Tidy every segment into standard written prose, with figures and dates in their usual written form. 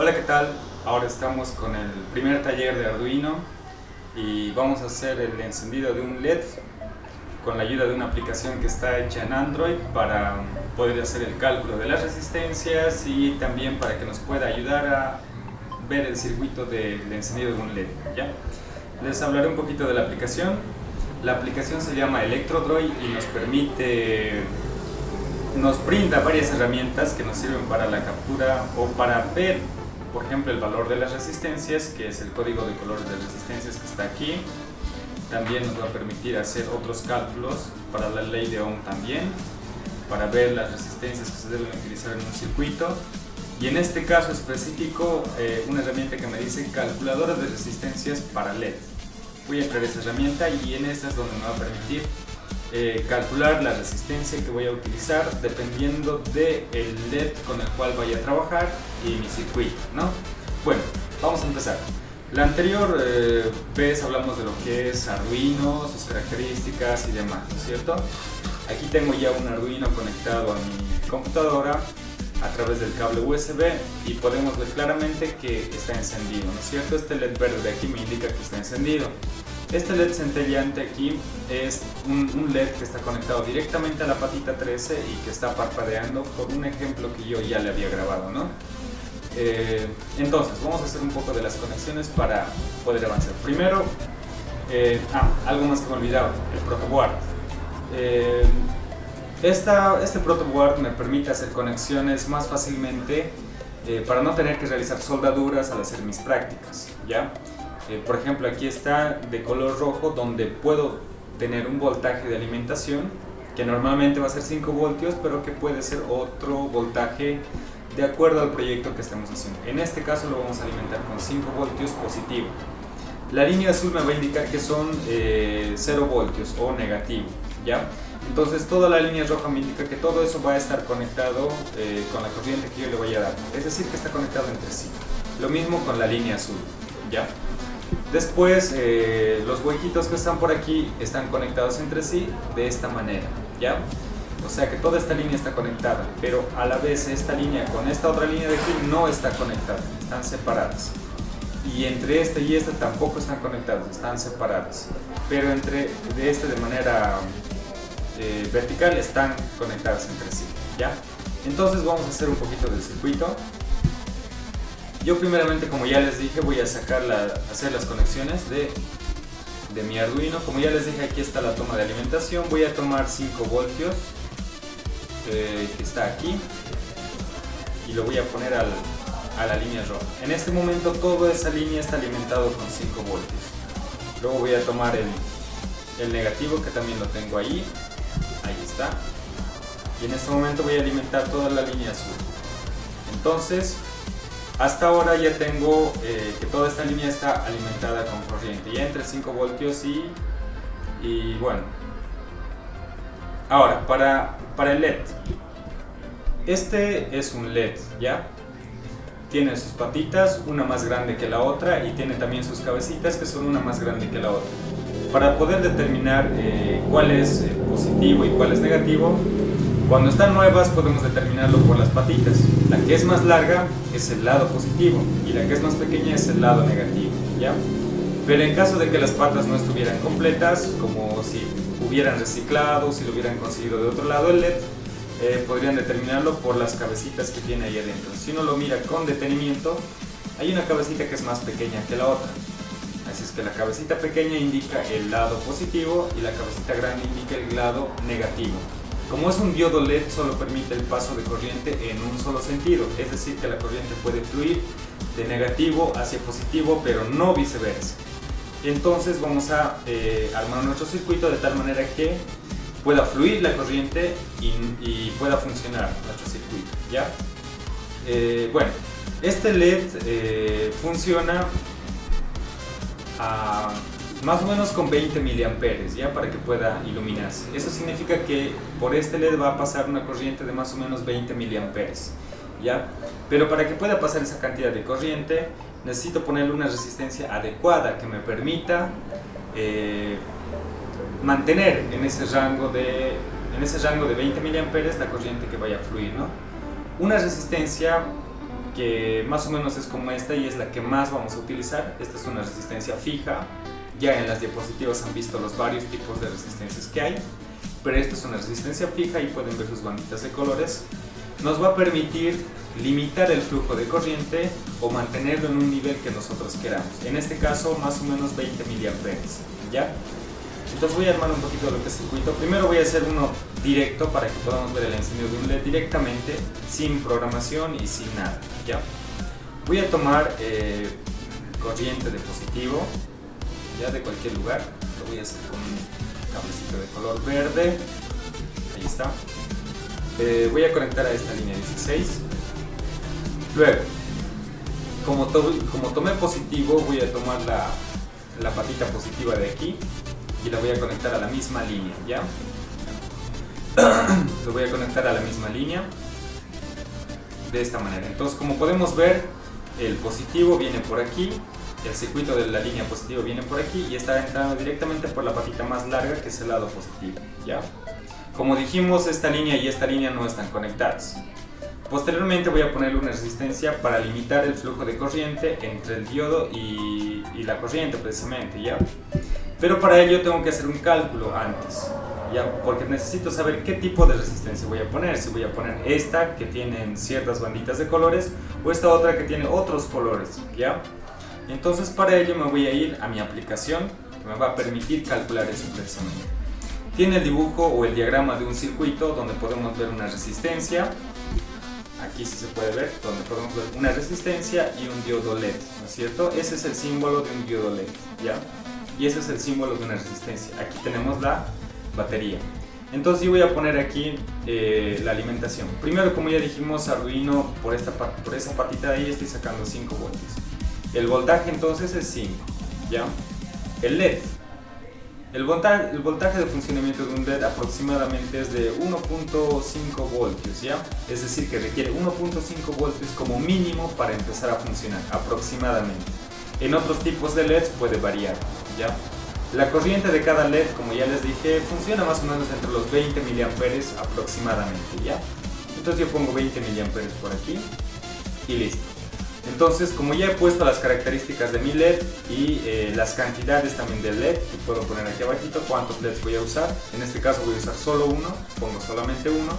Hola, ¿qué tal? Ahora estamos con el primer taller de Arduino y vamos a hacer el encendido de un LED con la ayuda de una aplicación que está hecha en Android para poder hacer el cálculo de las resistencias y también para que nos pueda ayudar a ver el circuito del encendido de un LED, ¿ya? Les hablaré un poquito de la aplicación. La aplicación se llama ElectroDroid y nos brinda varias herramientas que nos sirven para la captura o para ver, por ejemplo, el valor de las resistencias, que es el código de colores de resistencias que está aquí. También nos va a permitir hacer otros cálculos para la ley de Ohm también, para ver las resistencias que se deben utilizar en un circuito. Y en este caso específico, una herramienta que me dice calculadora de resistencias para LED. Voy a crear esa herramienta y en esta es donde me va a permitir calcular la resistencia que voy a utilizar dependiendo del LED con el cual vaya a trabajar y mi circuito, ¿no? Bueno, vamos a empezar. La anterior vez hablamos de lo que es Arduino, sus características y demás, ¿no es cierto? Aquí tengo ya un Arduino conectado a mi computadora a través del cable USB y podemos ver claramente que está encendido, ¿no es cierto? Este LED verde de aquí me indica que está encendido. Este LED centellante aquí es un LED que está conectado directamente a la patita 13 y que está parpadeando por un ejemplo que yo ya le había grabado, ¿no? Entonces, vamos a hacer un poco de las conexiones para poder avanzar. Primero, algo más que me olvidaba, el protoboard. Este protoboard me permite hacer conexiones más fácilmente para no tener que realizar soldaduras al hacer mis prácticas, ¿ya? Por ejemplo, aquí está de color rojo donde puedo tener un voltaje de alimentación que normalmente va a ser 5 voltios, pero que puede ser otro voltaje de acuerdo al proyecto que estemos haciendo. En este caso lo vamos a alimentar con 5 voltios positivo. La línea azul me va a indicar que son 0 voltios o negativo, ¿ya? Entonces toda la línea roja me indica que todo eso va a estar conectado con la corriente que yo le voy a dar, es decir, que está conectado entre sí. Lo mismo con la línea azul, ¿ya? Después los huequitos que están por aquí están conectados entre sí de esta manera, ¿ya? O sea que toda esta línea está conectada, pero a la vez esta línea con esta otra línea de aquí no está conectada, están separadas. Y entre esta y esta tampoco están conectadas, están separadas. Pero de manera vertical están conectadas entre sí, ¿ya? Entonces vamos a hacer un poquito del circuito. Yo primeramente, como ya les dije, voy a hacer las conexiones de mi Arduino. Como ya les dije, aquí está la toma de alimentación. Voy a tomar 5 voltios que está aquí y lo voy a poner a la línea roja. En este momento toda esa línea está alimentado con 5 voltios. Luego voy a tomar el negativo, que también lo tengo ahí está, y en este momento voy a alimentar toda la línea azul. Entonces hasta ahora ya tengo que toda esta línea está alimentada con corriente, ya entre 5 voltios y bueno. Ahora, para el LED, este es un LED, ¿ya? Tiene sus patitas, una más grande que la otra, y tiene también sus cabecitas, que son una más grande que la otra. Para poder determinar cuál es positivo y cuál es negativo, cuando están nuevas podemos determinarlo por las patitas. La que es más larga es el lado positivo y la que es más pequeña es el lado negativo, ¿ya? Pero en caso de que las patas no estuvieran completas, como si hubieran reciclado, si lo hubieran conseguido de otro lado el LED, podrían determinarlo por las cabecitas que tiene ahí adentro. Si uno lo mira con detenimiento, hay una cabecita que es más pequeña que la otra. Así es que la cabecita pequeña indica el lado positivo y la cabecita grande indica el lado negativo. Como es un diodo LED, solo permite el paso de corriente en un solo sentido, es decir, que la corriente puede fluir de negativo hacia positivo, pero no viceversa. Entonces vamos a armar nuestro circuito de tal manera que pueda fluir la corriente y pueda funcionar nuestro circuito, ¿ya? Bueno, este LED funciona a más o menos con 20 miliamperes, ¿ya? Para que pueda iluminarse. Eso significa que por este LED va a pasar una corriente de más o menos 20 miliamperes, ¿ya? Pero para que pueda pasar esa cantidad de corriente necesito ponerle una resistencia adecuada que me permita mantener en ese rango de 20 miliamperes la corriente que vaya a fluir, ¿no? Una resistencia que más o menos es como esta y es la que más vamos a utilizar. Esta es una resistencia fija. Ya en las diapositivas han visto los varios tipos de resistencias que hay, pero esta es una resistencia fija y pueden ver sus banditas de colores. Nos va a permitir limitar el flujo de corriente o mantenerlo en un nivel que nosotros queramos. En este caso, más o menos 20 miliamperes, ¿ya? Entonces voy a armar un poquito de lo que es el circuito. Primero voy a hacer uno directo para que podamos ver el encendido de un LED directamente, sin programación y sin nada, ¿ya? Voy a tomar corriente de positivo, ya de cualquier lugar. Lo voy a hacer con un cablecito de color verde. Ahí está. Voy a conectar a esta línea 16. Luego, como tomé positivo, voy a tomar la patita positiva de aquí y la voy a conectar a la misma línea, ¿ya? Lo voy a conectar a la misma línea de esta manera. Entonces, como podemos ver, el positivo viene por aquí, el circuito de la línea positiva viene por aquí y está entrando directamente por la patita más larga, que es el lado positivo, ¿ya? Como dijimos, esta línea y esta línea no están conectadas. Posteriormente voy a ponerle una resistencia para limitar el flujo de corriente entre el diodo y la corriente precisamente, ¿ya? Pero para ello tengo que hacer un cálculo antes, ¿ya? Porque necesito saber qué tipo de resistencia voy a poner. Si voy a poner esta que tiene ciertas banditas de colores o esta otra que tiene otros colores, ¿ya? Entonces para ello me voy a ir a mi aplicación que me va a permitir calcular eso precisamente. Tiene el dibujo o el diagrama de un circuito donde podemos ver una resistencia. Aquí sí se puede ver, donde podemos ver una resistencia y un diodo LED, ¿no es cierto? Ese es el símbolo de un diodo LED, ¿ya? Y ese es el símbolo de una resistencia. Aquí tenemos la batería. Entonces yo voy a poner aquí la alimentación. Primero, como ya dijimos, Arduino por esa patita de ahí estoy sacando 5 voltios. El voltaje entonces es 5, ¿ya? El LED. El voltaje de funcionamiento de un LED aproximadamente es de 1.5 voltios, ¿ya? Es decir, que requiere 1.5 voltios como mínimo para empezar a funcionar, aproximadamente. En otros tipos de LEDs puede variar, ¿ya? La corriente de cada LED, como ya les dije, funciona más o menos entre los 20 miliamperes aproximadamente, ¿ya? Entonces yo pongo 20 miliamperes por aquí y listo. Entonces, como ya he puesto las características de mi LED y las cantidades también del LED, que puedo poner aquí abajito cuántos LEDs voy a usar. En este caso voy a usar solo uno, pongo solamente uno.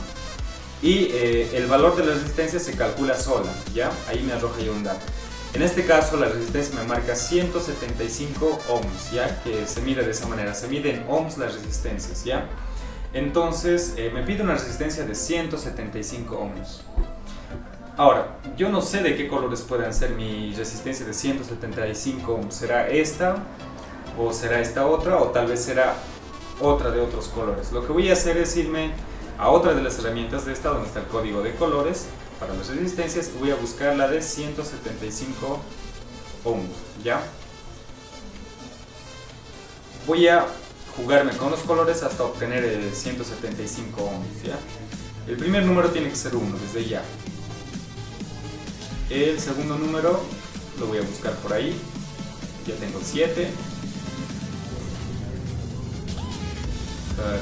Y el valor de la resistencia se calcula sola, ¿ya? Ahí me arroja ya un dato. En este caso la resistencia me marca 175 ohms, ¿ya? Que se mide de esa manera, se mide en ohms las resistencias, ¿ya? Entonces me pide una resistencia de 175 ohms. Ahora, yo no sé de qué colores pueden ser mi resistencia de 175 ohms. ¿Será esta? ¿O será esta otra? ¿O tal vez será otra de otros colores? Lo que voy a hacer es irme a otra de las herramientas de esta, donde está el código de colores para las resistencias. Voy a buscar la de 175 ohms, ¿ya? Voy a jugarme con los colores hasta obtener el 175 ohms, ¿ya? El primer número tiene que ser 1 desde ya. El segundo número lo voy a buscar por ahí, ya tengo 7,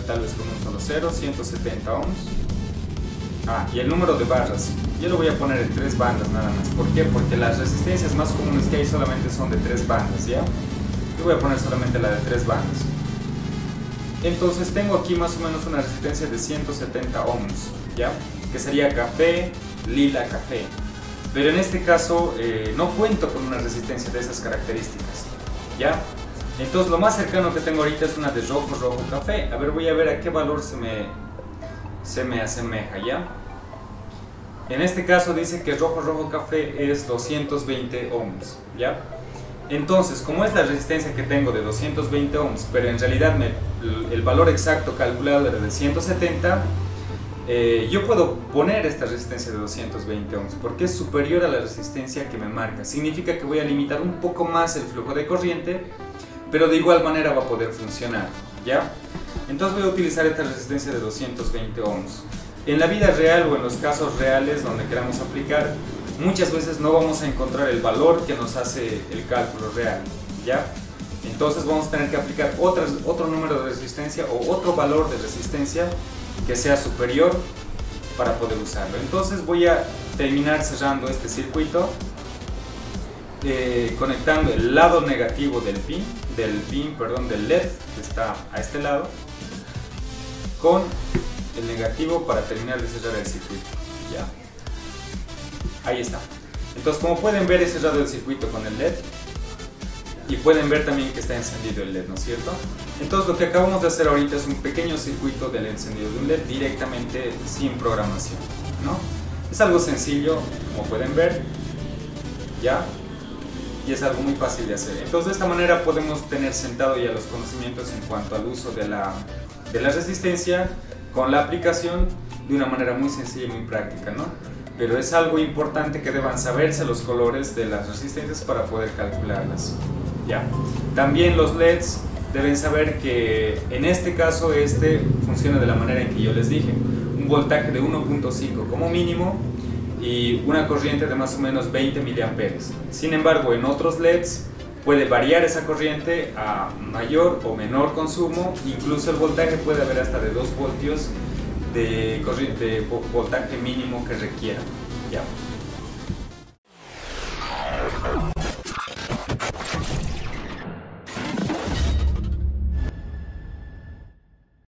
tal vez con un solo 0, 170 ohms. Y el número de barras, yo lo voy a poner en 3 bandas nada más. ¿Por qué? Porque las resistencias más comunes que hay solamente son de 3 bandas, ¿ya? Yo voy a poner solamente la de 3 bandas. Entonces tengo aquí más o menos una resistencia de 170 ohms, ¿ya? Que sería café, lila, café. Pero en este caso no cuento con una resistencia de esas características, ¿ya? Entonces lo más cercano que tengo ahorita es una de rojo, rojo, café. A ver, voy a ver a qué valor se me asemeja, ¿ya? En este caso dice que rojo, rojo, café es 220 ohms, ¿ya? Entonces, como es la resistencia que tengo de 220 ohms, pero en realidad el valor exacto calculado era de 170, yo puedo poner esta resistencia de 220 ohms porque es superior a la resistencia que me marca. Significa que voy a limitar un poco más el flujo de corriente, pero de igual manera va a poder funcionar, ¿ya? Entonces voy a utilizar esta resistencia de 220 ohms. En la vida real o en los casos reales donde queramos aplicar, muchas veces no vamos a encontrar el valor que nos hace el cálculo real, ¿ya? Entonces vamos a tener que aplicar otro número de resistencia o otro valor de resistencia que sea superior para poder usarlo. Entonces voy a terminar cerrando este circuito, conectando el lado negativo del del LED que está a este lado con el negativo para terminar de cerrar el circuito. Ya, ahí está. Entonces, como pueden ver, he cerrado el circuito con el LED y pueden ver también que está encendido el LED, ¿no es cierto? Entonces, lo que acabamos de hacer ahorita es un pequeño circuito del encendido de un LED directamente sin programación, ¿no? Es algo sencillo, como pueden ver, ya, y es algo muy fácil de hacer. Entonces, de esta manera podemos tener sentado ya los conocimientos en cuanto al uso de la resistencia con la aplicación de una manera muy sencilla y muy práctica, ¿no? Pero es algo importante que deban saberse los colores de las resistencias para poder calcularlas, ¿ya? También los LEDs deben saber que en este caso funciona de la manera en que yo les dije, un voltaje de 1.5 como mínimo y una corriente de más o menos 20 miliamperes. Sin embargo, en otros LEDs puede variar esa corriente a mayor o menor consumo, incluso el voltaje puede haber hasta de 2 voltios de voltaje mínimo que requiera, ¿ya?